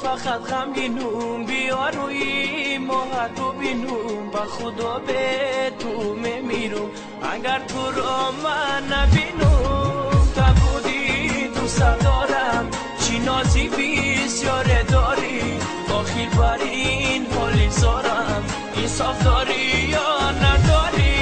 فقط غمگینم بیا روی ماه تو بینم با خدا به تو میمیرم اگر تو را من نبینم تا بودی دوست دارم چی نازی بسیار داری آخر بر این حالی زارم انصاف داری یا نداری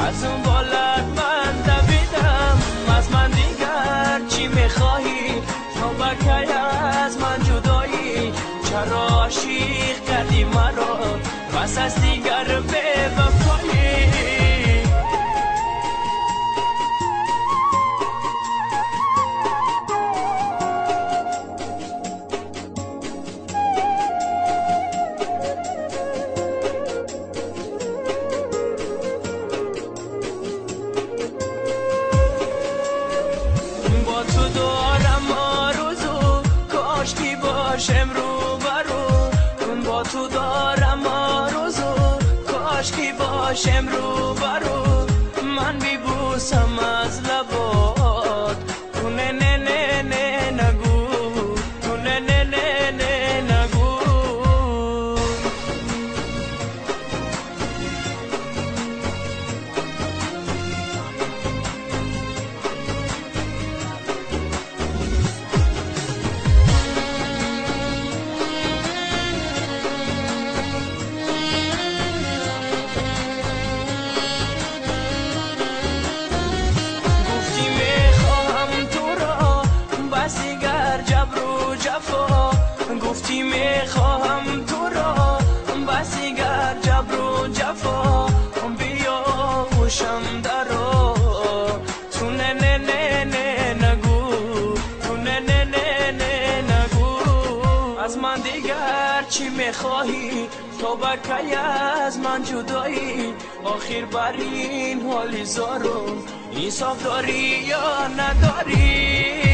از اون بالت من دویدم از من دیگر چی میخواهی تو بکی از من جدایی چرا عاشق کردی مرا بس از دیگر به وفایی امرو برو با تو دارم آرزو کاش کی باشم رو برو من بیبوسم از لبات تو نه نه نه نه نگو تو نه نه نه نه نگو گفتی میخواهم تو را بس دیگر جبر و جفا بیا خوشم درا تو نه نه نه نه نگو تو نه نه نه نه نگو از من دیگر چی میخواهی تو بکی از من جدایی آخر بر این حالی زارم انصاف داری یا نداری